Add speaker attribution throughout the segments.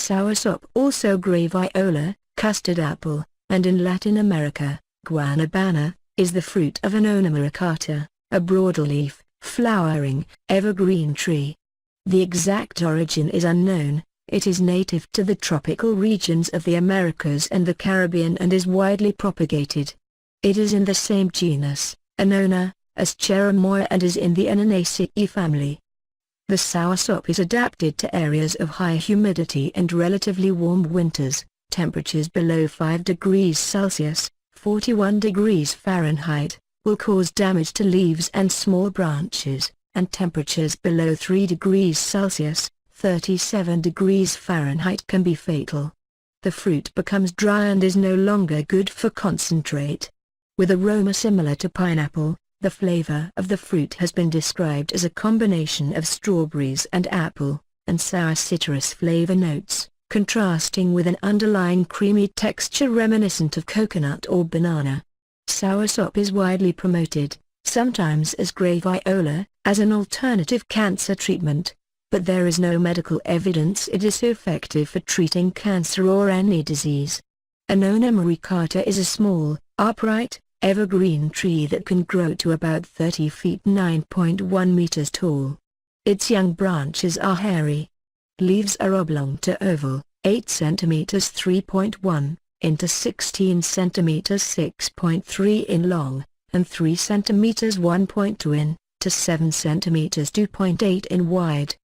Speaker 1: Soursop, also graviola, custard apple, and in Latin America, guanábana, is the fruit of Annona muricata, a broadleaf, flowering, evergreen tree. The exact origin is unknown. It is native to the tropical regions of the Americas and the Caribbean and is widely propagated. It is in the same genus, Annona, as cherimoya and is in the Annonaceae family. The soursop is adapted to areas of high humidity and relatively warm winters. Temperatures below 5 degrees Celsius, 41 degrees Fahrenheit, will cause damage to leaves and small branches, and temperatures below 3 degrees Celsius, 37 degrees Fahrenheit can be fatal. The fruit becomes dry and is no longer good for concentrate. With aroma similar to pineapple, the flavor of the fruit has been described as a combination of strawberries and apple, and sour citrus flavor notes, contrasting with an underlying creamy texture reminiscent of coconut or banana. Soursop is widely promoted, sometimes as graviola, as an alternative cancer treatment, but there is no medical evidence it is so effective for treating cancer or any disease. Annona muricata is a small, upright, evergreen tree that can grow to about 30 feet (9.1 meters) tall. Its young branches are hairy. Leaves are oblong to oval, 8 centimeters (3.1 into 16 centimeters) 6.3 in long, and 3 centimeters (1.2 in to 7 centimeters) 2.8 in wide.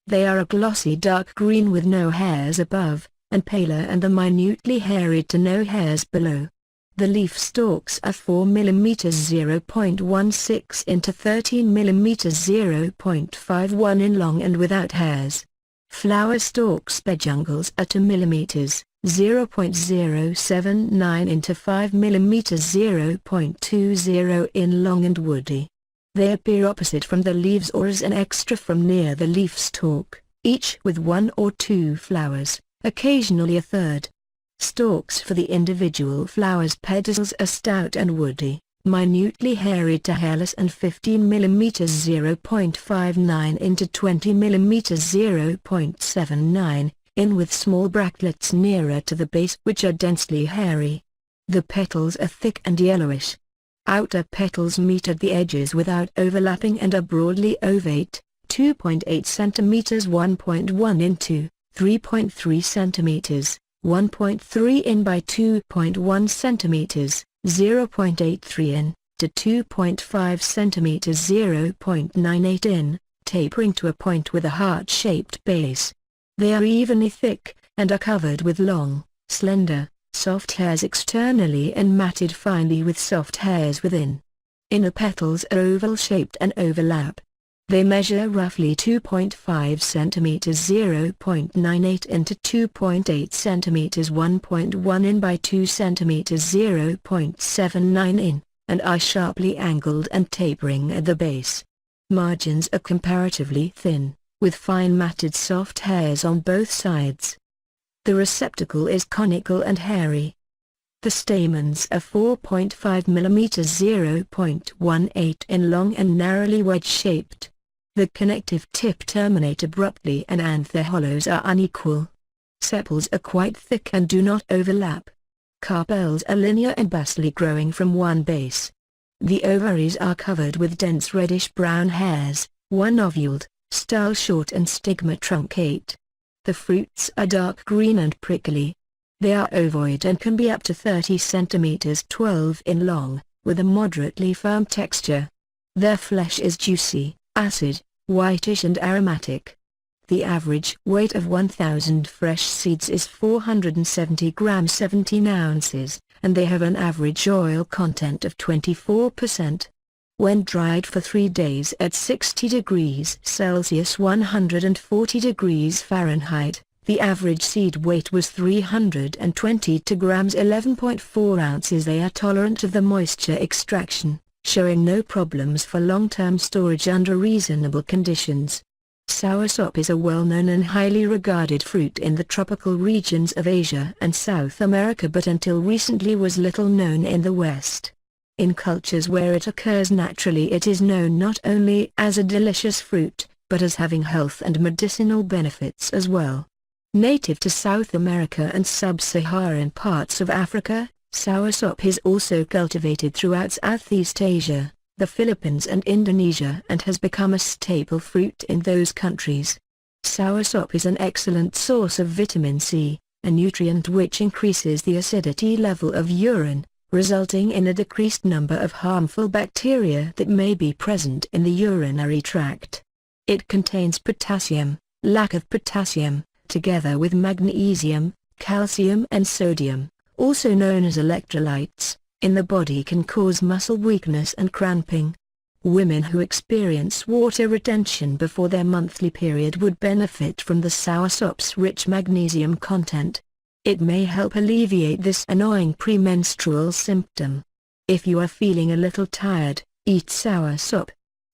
Speaker 1: They are a glossy dark green with no hairs above, and paler and the minutely hairy to no hairs below. The leaf stalks are 4 mm (0.16 into 13 mm) 0.51 in long and without hairs. Flower stalks peduncles are 2 mm, 0.079 into 5 mm 0.20 in long and woody. They appear opposite from the leaves or as an extra from near the leaf stalk, each with 1 or 2 flowers, occasionally a third. Stalks for the individual flowers. Pedicels are stout and woody, minutely hairy to hairless and 15 mm 0.59 into 20 mm 0.79 in with small bractlets nearer to the base which are densely hairy. The petals are thick and yellowish. Outer petals meet at the edges without overlapping and are broadly ovate, 2.8 centimeters 1.1 into 3.3 centimeters, 1.3 in by 2.1 centimeters, 0.83 in to 2.5 centimeters 0.98 in, tapering to a point with a heart-shaped base. They are evenly thick, and are covered with long, slender, soft hairs externally and matted finely with soft hairs within. Inner petals are oval-shaped and overlap. They measure roughly 2.5 centimeters 0.98 into 2.8 centimeters 1.1 in by 2 centimeters 0.79 in, and are sharply angled and tapering at the base. Margins are comparatively thin, with fine matted soft hairs on both sides. The receptacle is conical and hairy. The stamens are 4.5 mm 0.18 in long and narrowly wedge-shaped. The connective-tip terminate abruptly and their hollows are unequal. Sepals are quite thick and do not overlap. Carpels are linear and basally growing from one base. The ovaries are covered with dense reddish-brown hairs, one ovuled, style short and stigma truncate. The fruits are dark green and prickly. They are ovoid and can be up to 30 centimeters 12 in long, with a moderately firm texture. Their flesh is juicy, acid, whitish and aromatic. The average weight of 1,000 fresh seeds is 470 grams 17 ounces, and they have an average oil content of 24%. When dried for 3 days at 60 degrees Celsius 140 degrees Fahrenheit, the average seed weight was 322 grams 11.4 ounces. They are tolerant of the moisture extraction, showing no problems for long-term storage under reasonable conditions. Soursop is a well-known and highly regarded fruit in the tropical regions of Asia and South America, but until recently was little known in the West. In cultures where it occurs naturally, it is known not only as a delicious fruit, but as having health and medicinal benefits as well. Native to South America and sub-Saharan parts of Africa, soursop is also cultivated throughout Southeast Asia, the Philippines and Indonesia, and has become a staple fruit in those countries. Soursop is an excellent source of vitamin C, a nutrient which increases the acidity level of urine, resulting in a decreased number of harmful bacteria that may be present in the urinary tract. It contains potassium. Lack of potassium, together with magnesium, calcium and sodium, also known as electrolytes, in the body can cause muscle weakness and cramping. Women who experience water retention before their monthly period would benefit from the soursop's rich magnesium content. It may help alleviate this annoying premenstrual symptom. If you are feeling a little tired, eat soursop.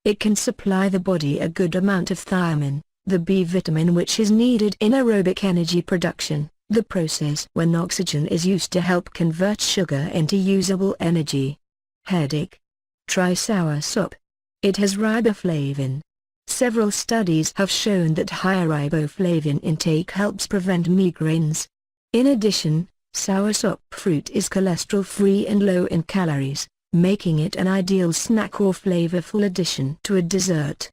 Speaker 1: It can supply the body a good amount of thiamine, the B vitamin which is needed in aerobic energy production, the process when oxygen is used to help convert sugar into usable energy. Headache? Try soursop. It has riboflavin. Several studies have shown that higher riboflavin intake helps prevent migraines. In addition, soursop fruit is cholesterol-free and low in calories, making it an ideal snack or flavorful addition to a dessert.